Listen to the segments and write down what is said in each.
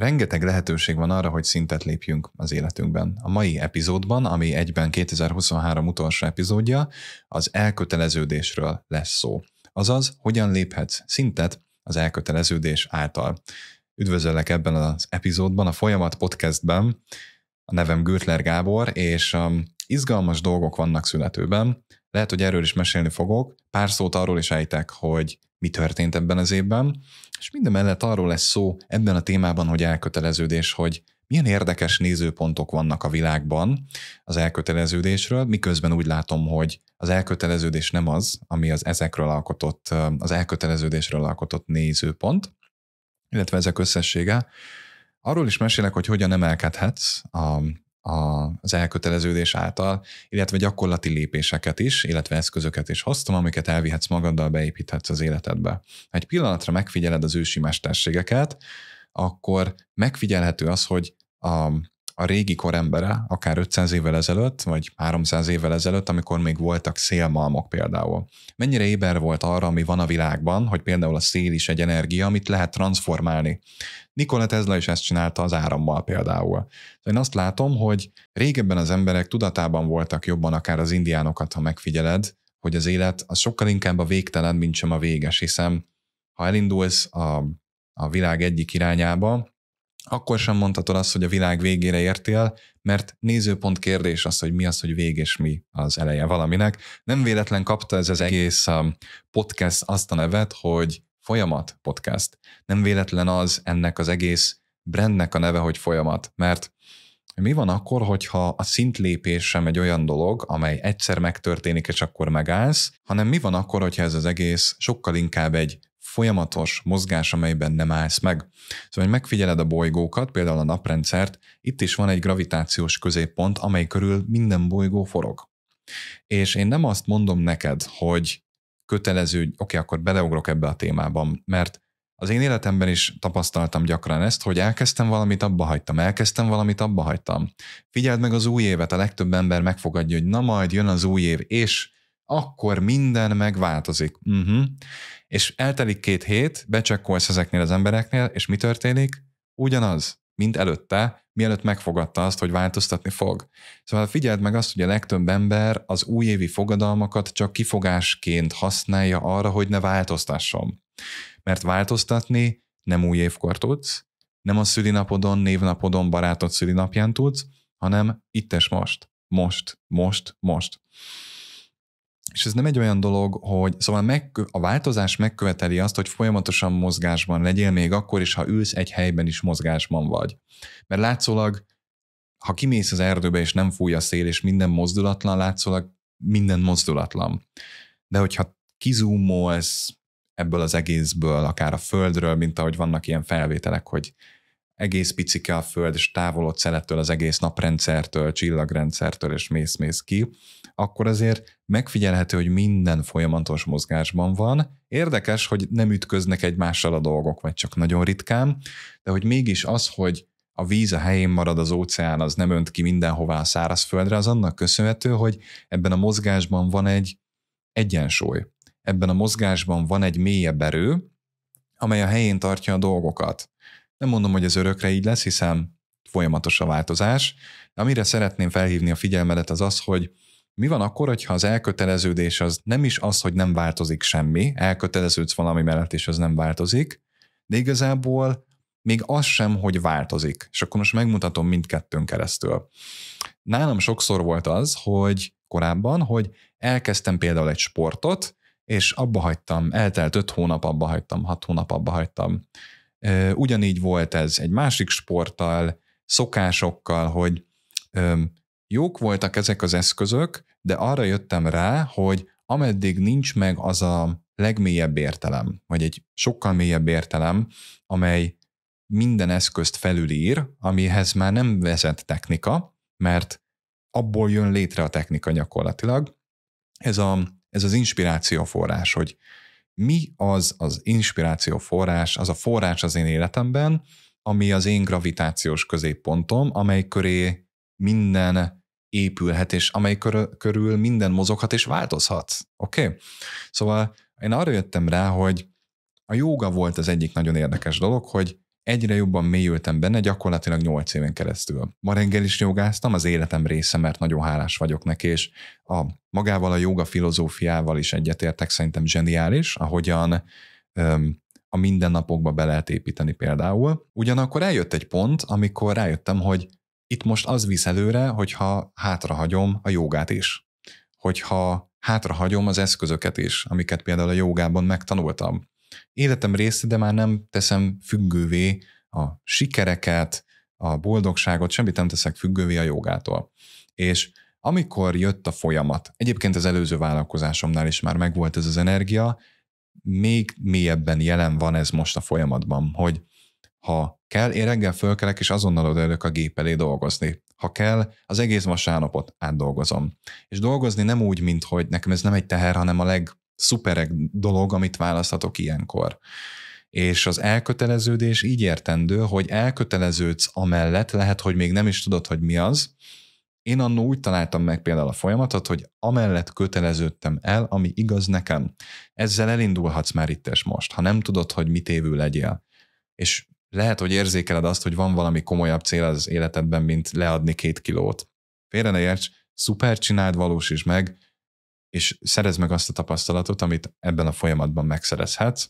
Rengeteg lehetőség van arra, hogy szintet lépjünk az életünkben. A mai epizódban, ami egyben 2023 utolsó epizódja, az elköteleződésről lesz szó. Azaz, hogyan léphetsz szintet az elköteleződés által. Üdvözöllek ebben az epizódban, a Folyamat Podcastben. A nevem Gürtler Gábor, és izgalmas dolgok vannak születőben. Lehet, hogy erről is mesélni fogok. Pár szót arról is ejtek, hogy mi történt ebben az évben, és mindemellett arról lesz szó ebben a témában, hogy elköteleződés, hogy milyen érdekes nézőpontok vannak a világban az elköteleződésről, miközben úgy látom, hogy az elköteleződés nem az, ami az elköteleződésről alkotott nézőpont, illetve ezek összessége. Arról is mesélek, hogy hogyan emelkedhetsz az elköteleződés által, illetve gyakorlati lépéseket is, illetve eszközöket is hoztam, amiket elvihetsz magaddal, beépíthetsz az életedbe. Ha egy pillanatra megfigyeled az ősi mesterségeket, akkor megfigyelhető az, hogy a régi kor embere, akár 500 évvel ezelőtt, vagy 300 évvel ezelőtt, amikor még voltak szélmalmok például. Mennyire éber volt arra, ami van a világban, hogy például a szél is egy energia, amit lehet transformálni. Nikola Tesla is ezt csinálta az árammal például. Én azt látom, hogy régebben az emberek tudatában voltak jobban, akár az indiánokat, ha megfigyeled, hogy az élet az sokkal inkább a végtelen, mint sem a véges, hiszen ha elindulsz a világ egyik irányába, akkor sem mondhatod azt, hogy a világ végére értél, mert nézőpont kérdés az, hogy mi az, hogy vég és mi az eleje valaminek. Nem véletlen kapta ez az egész podcast azt a nevet, hogy Folyamat Podcast. Nem véletlen az ennek az egész brandnek a neve, hogy Folyamat, mert mi van akkor, hogyha a szintlépés sem egy olyan dolog, amely egyszer megtörténik, és akkor megállsz, hanem mi van akkor, hogyha ez az egész sokkal inkább egy folyamatos mozgás, amelyben nem állsz meg. Szóval, hogy megfigyeled a bolygókat, például a naprendszert, itt is van egy gravitációs középpont, amely körül minden bolygó forog. És én nem azt mondom neked, hogy kötelező, oké, akkor beleugrok ebbe a témában, mert az én életemben is tapasztaltam gyakran ezt, hogy elkezdtem valamit, abba hagytam. Figyeld meg az új évet, a legtöbb ember megfogadja, hogy na majd jön az új év, és akkor minden megváltozik. És eltelik 2 hét, becsekkolsz ezeknél az embereknél, és mi történik? Ugyanaz, mint előtte, mielőtt megfogadta azt, hogy változtatni fog. Szóval figyeld meg azt, hogy a legtöbb ember az újévi fogadalmakat csak kifogásként használja arra, hogy ne változtasson. Mert változtatni nem új évkor tudsz, nem a szülinapodon, névnapodon, barátod szülinapján tudsz, hanem itt és most. És ez nem egy olyan dolog, hogy szóval a változás megköveteli azt, hogy folyamatosan mozgásban legyél, még akkor is, ha ülsz egy helyben is mozgásban vagy. Mert látszólag, ha kimész az erdőbe és nem fúj a szél, és minden mozdulatlan, látszólag minden mozdulatlan. De hogyha kizúmolsz ebből az egészből, akár a Földről, mint ahogy vannak ilyen felvételek, hogy egész picike a Föld, és távolodsz el ettől az egész naprendszertől, csillagrendszertől, és mész ki, akkor azért megfigyelhető, hogy minden folyamatos mozgásban van. Érdekes, hogy nem ütköznek egymással a dolgok, vagy csak nagyon ritkán, de hogy mégis az, hogy a víz a helyén marad, az óceán, az nem önt ki mindenhová a szárazföldre, az annak köszönhető, hogy ebben a mozgásban van egy egyensúly. Ebben a mozgásban van egy mélyebb erő, amely a helyén tartja a dolgokat. Nem mondom, hogy ez örökre így lesz, hiszen folyamatos a változás, de amire szeretném felhívni a figyelmedet az az, hogy mi van akkor, hogyha az elköteleződés az nem is az, hogy nem változik semmi, elköteleződsz valami mellett, és az nem változik, de igazából még az sem, hogy változik. És akkor most megmutatom mindkettőn keresztül. Nálam sokszor volt az, hogy korábban, hogy elkezdtem például egy sportot, és abba hagytam, eltelt 5 hónap, abba hagytam, 6 hónap, abba hagytam. Ugyanígy volt ez egy másik sporttal, szokásokkal, hogy jók voltak ezek az eszközök, de arra jöttem rá, hogy ameddig nincs meg az a legmélyebb értelem, vagy egy sokkal mélyebb értelem, amely minden eszközt felülír, amihez már nem vezet technika, mert abból jön létre a technika gyakorlatilag. Ez az inspiráció forrás, hogy mi az inspiráció forrás, az a forrás az én életemben, ami az én gravitációs középpontom, amely köré minden épülhet, és amely körül minden mozoghat és változhat. Oké? Szóval én arra jöttem rá, hogy a jóga volt az egyik nagyon érdekes dolog, hogy egyre jobban mélyültem benne, gyakorlatilag 8 éven keresztül. Ma reggel is jogáztam, az életem része, mert nagyon hálás vagyok neki, és magával a jóga filozófiával is egyetértek, szerintem zseniális, ahogyan a mindennapokba be lehet építeni például. Ugyanakkor eljött egy pont, amikor rájöttem, hogy itt most az visz előre, hogyha hátrahagyom a jogát is. Hogyha hátrahagyom az eszközöket is, amiket például a jogában megtanultam. Életem része, de már nem teszem függővé a sikereket, a boldogságot, semmit nem teszek függővé a jogától. És amikor jött a folyamat, egyébként az előző vállalkozásomnál is már megvolt ez az energia, még mélyebben jelen van ez most a folyamatban, hogy ha kell, én reggel fölkelek, és azonnal odaülök a gép elé dolgozni. Ha kell, az egész vasárnapot átdolgozom. És dolgozni nem úgy, mint hogy nekem ez nem egy teher, hanem a legszupereg dolog, amit választhatok ilyenkor. És az elköteleződés így értendő, hogy elköteleződsz amellett, lehet, hogy még nem is tudod, hogy mi az. Én annól úgy találtam meg például a folyamatot, hogy amellett köteleződtem el, ami igaz nekem. Ezzel elindulhatsz már itt és most, ha nem tudod, hogy mit évő legyél. És lehet, hogy érzékeled azt, hogy van valami komolyabb cél az életedben, mint leadni 2 kilót. Félre ne érts, szuper, csináld, valósítsd meg, és szerezd meg azt a tapasztalatot, amit ebben a folyamatban megszerezhetsz.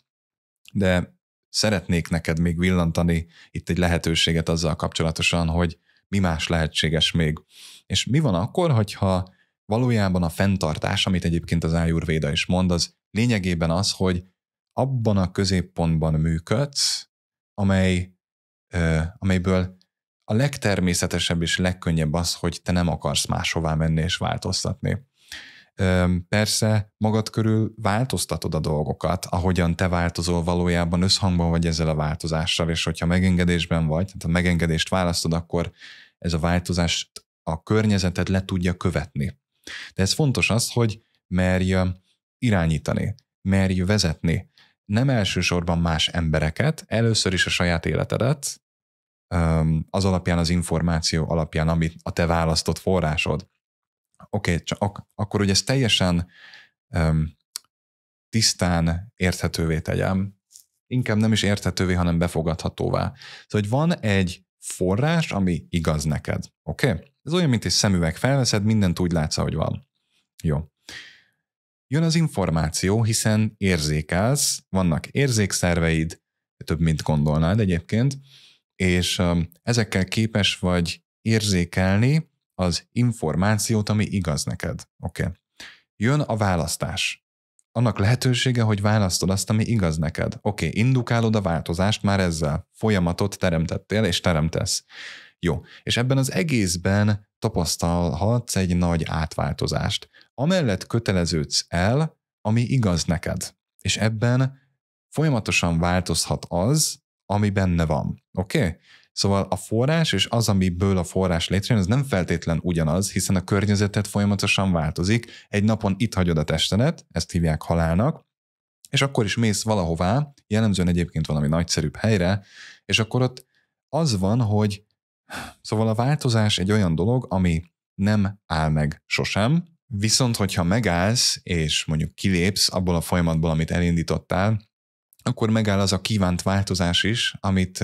De szeretnék neked még villantani itt egy lehetőséget azzal kapcsolatosan, hogy mi más lehetséges még. És mi van akkor, hogyha valójában a fenntartás, amit egyébként az Ayurvéda is mond, az lényegében az, hogy abban a középpontban működsz, amelyből a legtermészetesebb és legkönnyebb az, hogy te nem akarsz máshová menni és változtatni. Persze magad körül változtatod a dolgokat, ahogyan te változol, valójában összhangban vagy ezzel a változással, és hogyha megengedésben vagy, tehát a megengedést választod, akkor ez a változást a környezeted le tudja követni. De ez fontos az, hogy merj irányítani, merj vezetni. Nem elsősorban más embereket, először is a saját életedet, az alapján, az információ alapján, amit a te választott forrásod. Oké, akkor ugye ezt teljesen tisztán érthetővé tegyem. Inkább nem is érthetővé, hanem befogadhatóvá. Szóval, hogy van egy forrás, ami igaz neked. Oké? Ez olyan, mint egy szemüveg. Felveszed, mindent úgy látsz, ahogy van. Jó. Jön az információ, hiszen érzékelsz, vannak érzékszerveid, több, mint gondolnád egyébként, és ezekkel képes vagy érzékelni az információt, ami igaz neked. Oké. Jön a választás. Annak lehetősége, hogy választod azt, ami igaz neked. Oké, indukálod a változást már ezzel. Folyamatot teremtettél, és teremtesz. Jó. És ebben az egészben tapasztalhatsz egy nagy átváltozást. Amellett köteleződsz el, ami igaz neked. És ebben folyamatosan változhat az, ami benne van. Oké? Szóval a forrás és az, amiből a forrás létrejön, az nem feltétlen ugyanaz, hiszen a környezeted folyamatosan változik. Egy napon itt hagyod a testedet, ezt hívják halálnak, és akkor is mész valahová, jellemzően egyébként valami nagyszerűbb helyre, és akkor ott az van, hogy szóval a változás egy olyan dolog, ami nem áll meg sosem, viszont hogyha megállsz, és mondjuk kilépsz abból a folyamatból, amit elindítottál, akkor megáll az a kívánt változás is, amit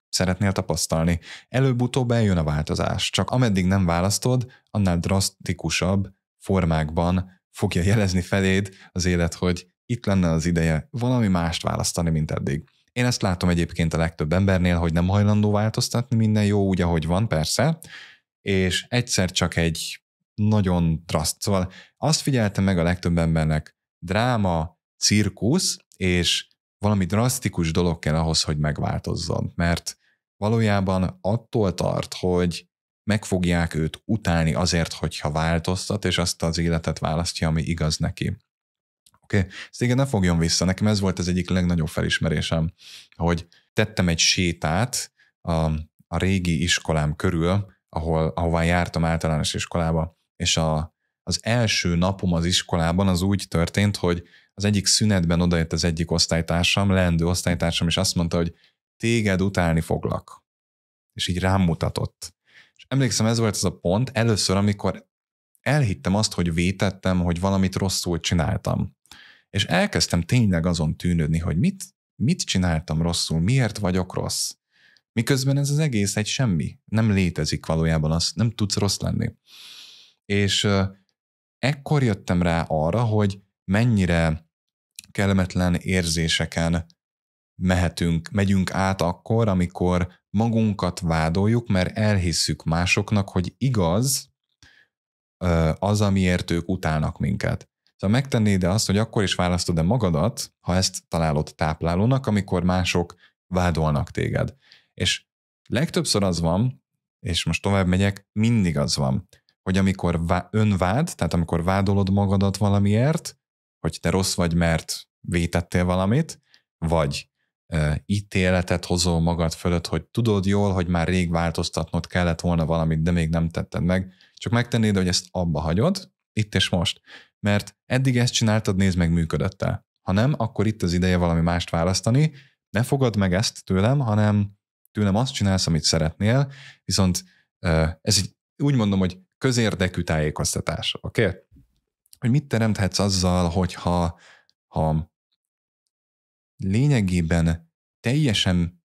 szeretnél tapasztalni. Előbb-utóbb eljön a változás, csak ameddig nem választod, annál drasztikusabb formákban fogja jelezni feléd az élet, hogy itt lenne az ideje valami mást választani, mint eddig. Én ezt látom egyébként a legtöbb embernél, hogy nem hajlandó változtatni, minden jó úgy, ahogy van, persze, és egyszer csak egy nagyon szóval azt figyeltem meg a legtöbb embernek, dráma, cirkusz, és valami drasztikus dolog kell ahhoz, hogy megváltozzon, mert valójában attól tart, hogy meg fogják őt utálni azért, hogyha változtat, és azt az életet választja, ami igaz neki. Oké? Ezt igen, ne fogjon vissza. Nekem ez volt az egyik legnagyobb felismerésem, hogy tettem egy sétát a régi iskolám körül, ahová jártam általános iskolába, és az első napom az iskolában az úgy történt, hogy az egyik szünetben odajött az egyik osztálytársam, leendő osztálytársam, és azt mondta, hogy téged utálni foglak. És így rám mutatott. És emlékszem, ez volt az a pont először, amikor elhittem azt, hogy vétettem, hogy valamit rosszul csináltam. És elkezdtem tényleg azon tűnődni, hogy mit csináltam rosszul, miért vagyok rossz. Miközben ez az egész egy semmi. Nem létezik valójában, az nem tudsz rossz lenni. És ekkor jöttem rá arra, hogy mennyire kellemetlen érzéseken megyünk át akkor, amikor magunkat vádoljuk, mert elhisszük másoknak, hogy igaz az, amiért ők utálnak minket. Szóval megtennéd azt, hogy akkor is választod-e magadat, ha ezt találod táplálónak, amikor mások vádolnak téged. És legtöbbször az van, és most tovább megyek, mindig az van, hogy amikor önvád, tehát amikor vádolod magadat valamiért, hogy te rossz vagy, mert vétettél valamit, vagy ítéletet hozol magad fölött, hogy tudod jól, hogy már rég változtatnod kellett volna valamit, de még nem tetted meg, csak megtennéd, hogy ezt abba hagyod, itt és most. Mert eddig ezt csináltad, nézd meg, működött-e. Ha nem, akkor itt az ideje valami mást választani, ne fogad meg ezt tőlem, hanem tőlem azt csinálsz, amit szeretnél, viszont ez úgy mondom, hogy közérdekű tájékoztatás, oké? Okay? Hogy mit teremthetsz azzal, hogyha lényegében teljesen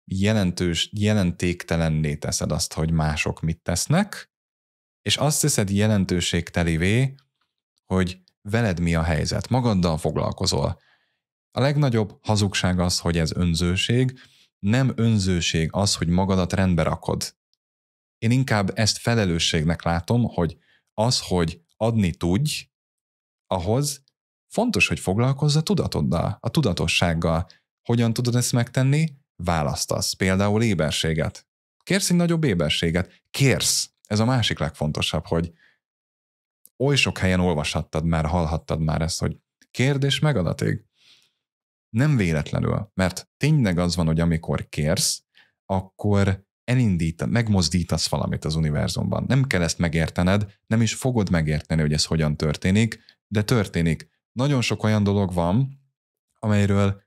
jelentéktelenné teszed azt, hogy mások mit tesznek, és azt teszed jelentőségtelivé, hogy veled mi a helyzet, magaddal foglalkozol. A legnagyobb hazugság az, hogy ez önzőség, nem önzőség az, hogy magadat rendbe rakod. Én inkább ezt felelősségnek látom, hogy az, hogy adni tudj, ahhoz fontos, hogy foglalkozz a tudatoddal, a tudatossággal. Hogyan tudod ezt megtenni? Választasz. Például éberséget. Kérsz egy nagyobb éberséget? Kérsz. Ez a másik legfontosabb, hogy oly sok helyen olvashattad már, hallhattad már ezt, hogy kérd és megadatig. Nem véletlenül, mert tényleg az van, hogy amikor kérsz, akkor megmozdítasz valamit az univerzumban. Nem kell ezt megértened, nem is fogod megérteni, hogy ez hogyan történik, de történik. Nagyon sok olyan dolog van, amelyről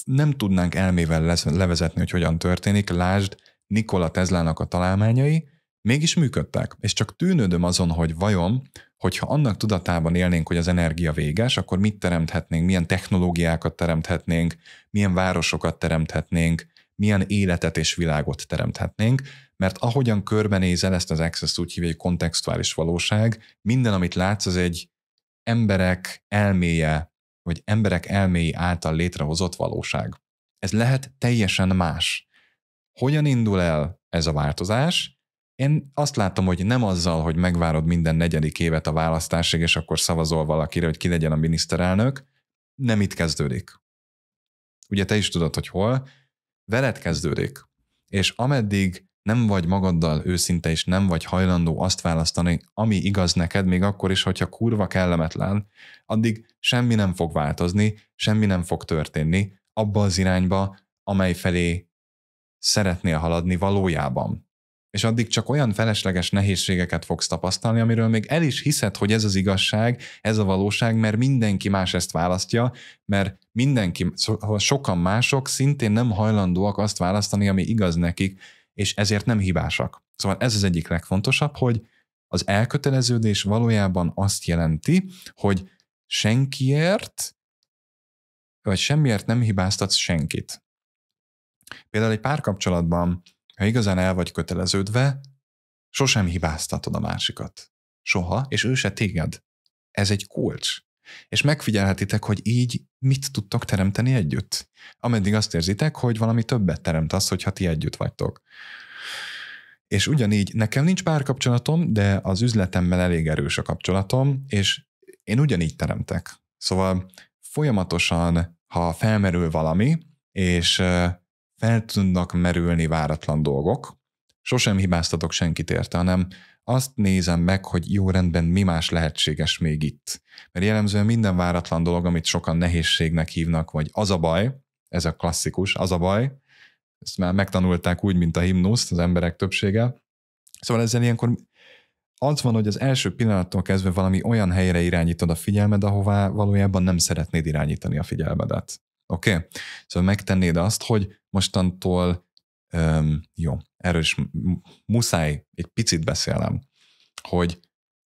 nem tudnánk elmével levezetni, hogy hogyan történik. Lásd, Nikola Teslának a találmányai mégis működtek. És csak tűnődöm azon, hogy vajon, hogyha annak tudatában élnénk, hogy az energia véges, akkor mit teremthetnénk, milyen technológiákat teremthetnénk, milyen városokat teremthetnénk, milyen életet és világot teremthetnénk, mert ahogyan körbenézel, ezt az Access úgy hívja, hogy kontextuális valóság, minden, amit látsz, az egy emberek elméje, vagy emberek elméi által létrehozott valóság. Ez lehet teljesen más. Hogyan indul el ez a változás? Én azt látom, hogy nem azzal, hogy megvárod minden 4. évet a választásig, és akkor szavazol valakire, hogy ki legyen a miniszterelnök, nem itt kezdődik. Ugye te is tudod, hogy hol. Veled kezdődik. És ameddig nem vagy magaddal őszinte, és nem vagy hajlandó azt választani, ami igaz neked, még akkor is, hogyha kurva kellemetlen, addig semmi nem fog változni, semmi nem fog történni abba az irányba, amely felé szeretnél haladni valójában. És addig csak olyan felesleges nehézségeket fogsz tapasztalni, amiről még el is hiszed, hogy ez az igazság, ez a valóság, mert mindenki más ezt választja, mert sokan mások szintén nem hajlandóak azt választani, ami igaz nekik, és ezért nem hibásak. Szóval ez az egyik legfontosabb, hogy az elköteleződés valójában azt jelenti, hogy senkiért, vagy semmiért nem hibáztatsz senkit. Például egy párkapcsolatban, ha igazán el vagy köteleződve, sosem hibáztatod a másikat. Soha, és ő se téged. Ez egy kulcs. És megfigyelhetitek, hogy így mit tudtok teremteni együtt. Ameddig azt érzitek, hogy valami többet teremt az, hogyha ti együtt vagytok. És ugyanígy nekem nincs párkapcsolatom, de az üzletemmel elég erős a kapcsolatom, és én ugyanígy teremtek. Szóval folyamatosan, ha felmerül valami, és fel tudnak merülni váratlan dolgok, sosem hibáztatok senkit érte, hanem azt nézem meg, hogy jó, rendben, mi más lehetséges még itt. Mert jellemzően minden váratlan dolog, amit sokan nehézségnek hívnak, vagy az a baj, ez a klasszikus, az a baj, ezt már megtanulták úgy, mint a himnuszt az emberek többsége. Szóval ezzel ilyenkor az van, hogy az első pillanattól kezdve valami olyan helyre irányítod a figyelmed, ahová valójában nem szeretnéd irányítani a figyelmedet. Oké? Okay? Szóval megtennéd azt, hogy mostantól jó, erről is muszáj egy picit beszélnem, hogy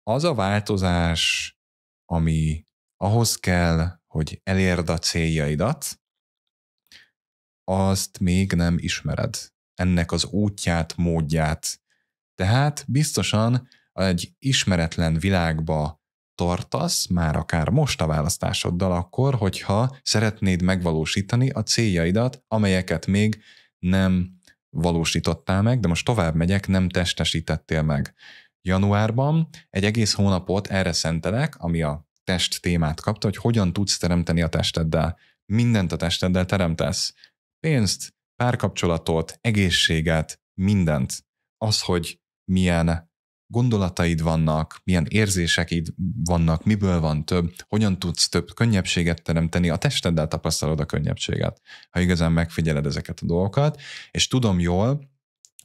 az a változás, ami ahhoz kell, hogy elérd a céljaidat, azt még nem ismered. ennek az útját, módját. Tehát biztosan egy ismeretlen világba tartasz, már akár most a választásoddal akkor, hogyha szeretnéd megvalósítani a céljaidat, amelyeket még nem valósítottál meg, de most tovább megyek, nem testesítettél meg. Januárban egy egész hónapot erre szentelek, ami a test témát kapta, hogy hogyan tudsz teremteni a testeddel. Mindent a testeddel teremtesz. Pénzt, párkapcsolatot, egészséget, mindent. Az, hogy milyen gondolataid vannak, milyen érzéseid vannak, miből van több, hogyan tudsz több könnyebbséget teremteni, a testeddel tapasztalod a könnyebbséget, ha igazán megfigyeled ezeket a dolgokat, és tudom jól,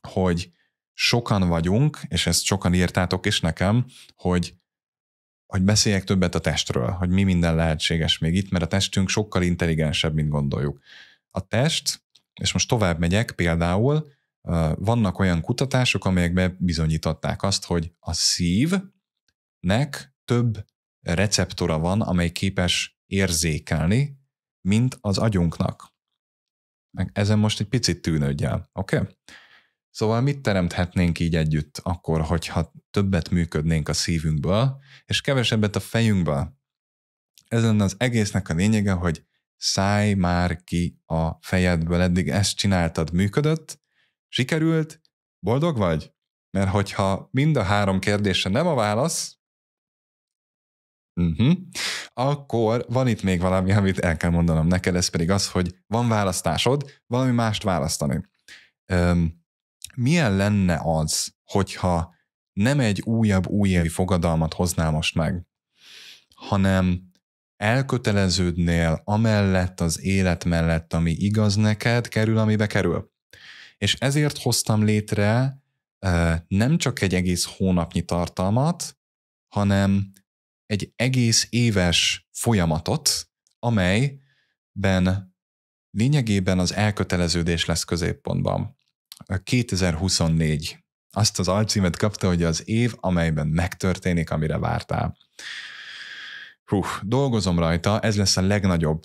hogy sokan vagyunk, és ezt sokan írtátok is nekem, hogy beszéljek többet a testről, hogy mi minden lehetséges még itt, mert a testünk sokkal intelligensebb, mint gondoljuk. A test, és most tovább megyek, például vannak olyan kutatások, amelyekben bizonyították azt, hogy a szívnek több receptora van, amely képes érzékelni, mint az agyunknak. Ezen most egy picit tűnődjel, oké? Szóval mit teremthetnénk így együtt akkor, hogyha többet működnénk a szívünkből, és kevesebbet a fejünkből? Ez lenne az egésznek a lényege, hogy szállj már ki a fejedből, eddig ezt csináltad, működött, sikerült, boldog vagy? Mert hogyha mind a 3 kérdésre nem a válasz, akkor van itt még valami, amit el kell mondanom neked, ez pedig az, hogy van választásod, valami mást választani. Milyen lenne az, hogyha nem egy újabb újévi fogadalmat hoznál most meg, hanem elköteleződnél amellett az élet mellett, ami igaz neked, kerül, amibe kerül. És ezért hoztam létre nem csak egy egész hónapnyi tartalmat, hanem egy egész éves folyamatot, amelyben lényegében az elköteleződés lesz középpontban. 2024. Azt az alcímet kapta, hogy az év, amelyben megtörténik, amire vártál. Dolgozom rajta, ez lesz a legnagyobb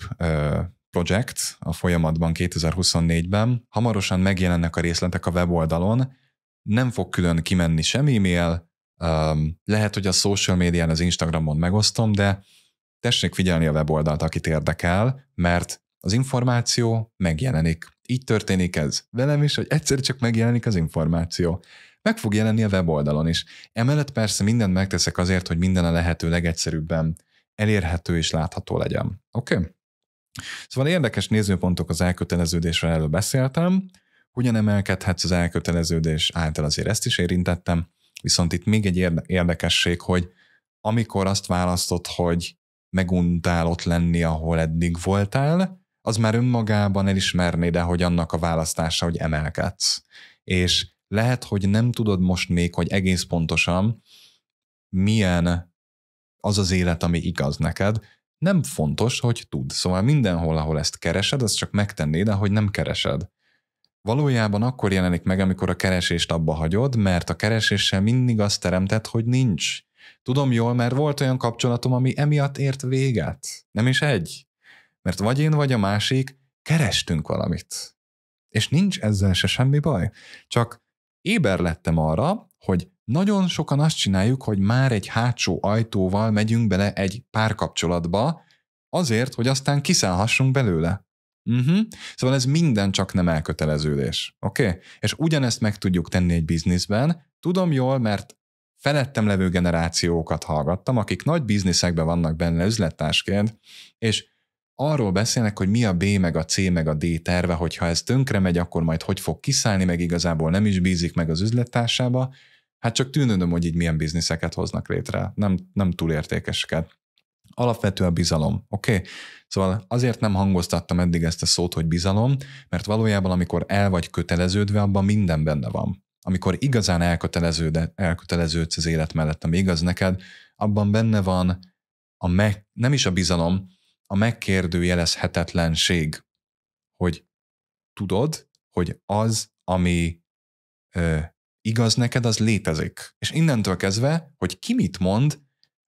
projekt a folyamatban 2024-ben. Hamarosan megjelennek a részletek a weboldalon, nem fog külön kimenni sem e-mail, lehet, hogy a social médián, az Instagramon megosztom, de tessék figyelni a weboldalt, akit érdekel, mert az információ megjelenik. Így történik ez velem is, hogy egyszer csak megjelenik az információ. Meg fog jelenni a weboldalon is. Emellett persze mindent megteszek azért, hogy minden a lehető legegyszerűbben elérhető és látható legyen. Oké? Szóval érdekes nézőpontok az elköteleződésről előbb beszéltem, hogyan emelkedhetsz az elköteleződés által, azért ezt is érintettem, viszont itt még egy érdekesség, hogy amikor azt választod, hogy meguntál ott lenni, ahol eddig voltál, az már önmagában elismerné, de hogy annak a választása, hogy emelkedsz. És lehet, hogy nem tudod most még, hogy egész pontosan milyen az az élet, ami igaz neked. Nem fontos, hogy tudd. Szóval mindenhol, ahol ezt keresed, azt csak megtennéd, ahogy nem keresed. Valójában akkor jelenik meg, amikor a keresést abba hagyod, mert a kereséssel mindig azt teremtett, hogy nincs. Tudom jól, mert volt olyan kapcsolatom, ami emiatt ért véget. Nem is egy. Mert vagy én, vagy a másik kerestünk valamit. És nincs ezzel se semmi baj. Csak éber lettem arra, hogy nagyon sokan azt csináljuk, hogy már egy hátsó ajtóval megyünk bele egy párkapcsolatba, azért, hogy aztán kiszállhassunk belőle. Szóval ez minden csak nem elköteleződés. Oké? És ugyanezt meg tudjuk tenni egy bizniszben. Tudom jól, mert felettem levő generációkat hallgattam, akik nagy bizniszekben vannak benne üzlettársként, és arról beszélnek, hogy mi a B, meg a C, meg a D terve, hogyha ez tönkre megy, akkor majd hogy fog kiszállni, meg igazából nem is bízik meg az üzlettársába. Hát csak tűnődöm, hogy így milyen bizniszeket hoznak létre. Nem túl értékeseket. Alapvető a bizalom, oké? Szóval azért nem hangoztattam eddig ezt a szót, hogy bizalom, mert valójában amikor el vagy köteleződve, abban minden benne van. Amikor igazán elköteleződsz az élet mellett, ami igaz neked, abban benne van nem is a bizalom, a megkérdőjelezhetetlenség, hogy tudod, hogy az, ami igaz neked, az létezik. És innentől kezdve, hogy ki mit mond,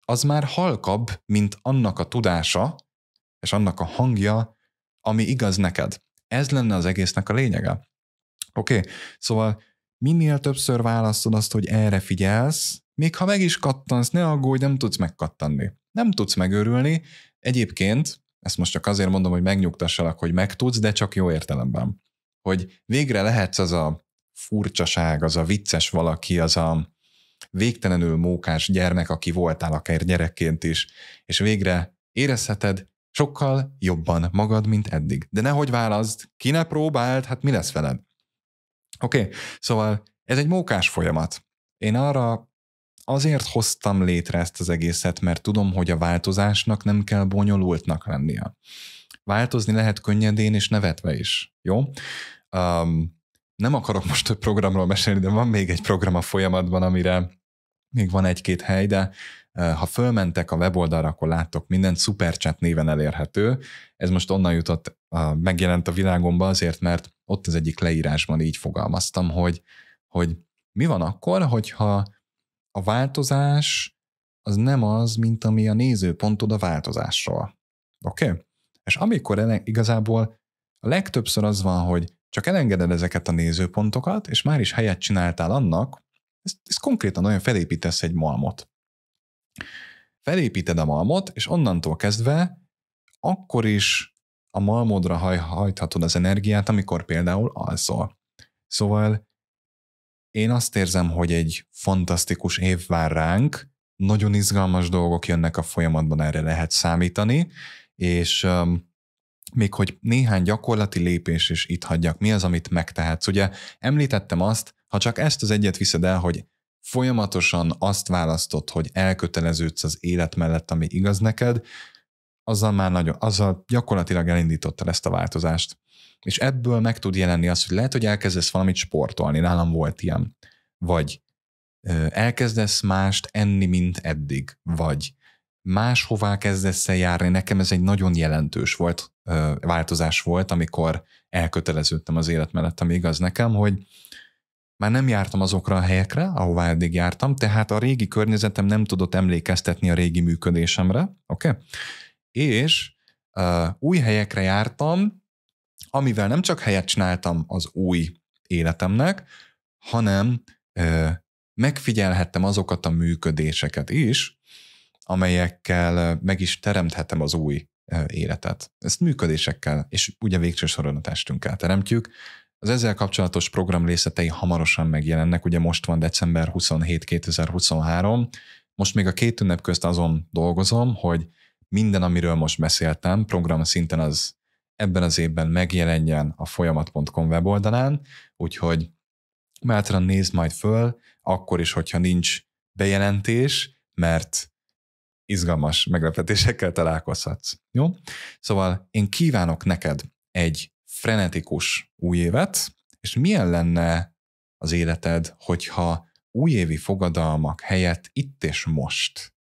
az már halkabb, mint annak a tudása, és annak a hangja, ami igaz neked. Ez lenne az egésznek a lényege. Oké? Szóval minél többször választod azt, hogy erre figyelsz, még ha meg is kattansz, ne aggódj, nem tudsz megkattanni. Nem tudsz megőrülni. Egyébként, ezt most csak azért mondom, hogy megnyugtassalak, hogy megtudsz, de csak jó értelemben. Hogy végre lehetsz az a furcsaság, az a vicces valaki, az a végtelenül mókás gyermek, aki voltál akár gyerekként is, és végre érezheted sokkal jobban magad, mint eddig. De nehogy válaszd, ki ne próbáld, hát mi lesz veled? Oké, szóval ez egy mókás folyamat. Én arra azért hoztam létre ezt az egészet, mert tudom, hogy a változásnak nem kell bonyolultnak lennie. Változni lehet könnyedén és nevetve is, jó? Nem akarok most több programról mesélni, de van még egy program a folyamatban, amire még van egy-két hely, de ha fölmentek a weboldalra, akkor láttok mindent, Superchat néven elérhető. Ez most onnan jutott, megjelent a világomba azért, mert ott az egyik leírásban így fogalmaztam, hogy mi van akkor, hogyha a változás az nem az, mint ami a nézőpontod a változásról. Oké? És amikor igazából a legtöbbször az van, hogy csak elengeded ezeket a nézőpontokat, és már is helyet csináltál annak, ez konkrétan olyan, felépítesz egy malmot. Felépíted a malmot, és onnantól kezdve akkor is a malmodra hajthatod az energiát, amikor például alszol. Szóval én azt érzem, hogy egy fantasztikus év vár ránk, nagyon izgalmas dolgok jönnek a folyamatban, erre lehet számítani, és még hogy néhány gyakorlati lépés is itt hagyjak, mi az, amit megtehetsz. Ugye említettem azt, ha csak ezt az egyet viszed el, hogy folyamatosan azt választod, hogy elköteleződsz az élet mellett, ami igaz neked, azzal gyakorlatilag elindítottad ezt a változást. És ebből meg tud jelenni az, hogy lehet, hogy elkezdesz valamit sportolni, nálam volt ilyen, vagy elkezdesz mást enni, mint eddig, vagy máshová kezdesz el járni. Nekem ez egy nagyon jelentős változás volt, amikor elköteleződtem az élet mellett, ami igaz nekem, hogy már nem jártam azokra a helyekre, ahová eddig jártam, tehát a régi környezetem nem tudott emlékeztetni a régi működésemre, oké? És új helyekre jártam, amivel nem csak helyet csináltam az új életemnek, hanem megfigyelhettem azokat a működéseket is, amelyekkel meg is teremthetem az új életet. Ezt működésekkel, és ugye végső soron a testünkkel teremtjük. Az ezzel kapcsolatos program részletei hamarosan megjelennek, ugye most van december 27 2023, most még a 2 ünnep közt azon dolgozom, hogy minden, amiről most beszéltem, program szinten az ebben az évben megjelenjen a folyamat.com weboldalán, úgyhogy bátran nézd majd föl, akkor is, hogyha nincs bejelentés, mert izgalmas meglepetésekkel találkozhatsz. Jó? Szóval én kívánok neked egy frenetikus új évet, és milyen lenne az életed, hogyha újévi fogadalmak helyett itt és most,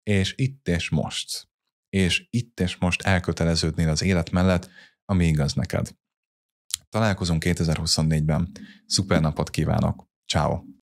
és itt és most, és itt és most elköteleződnél az élet mellett, ami igaz neked. Találkozunk 2024-ben. Szuper napot kívánok. Ciao.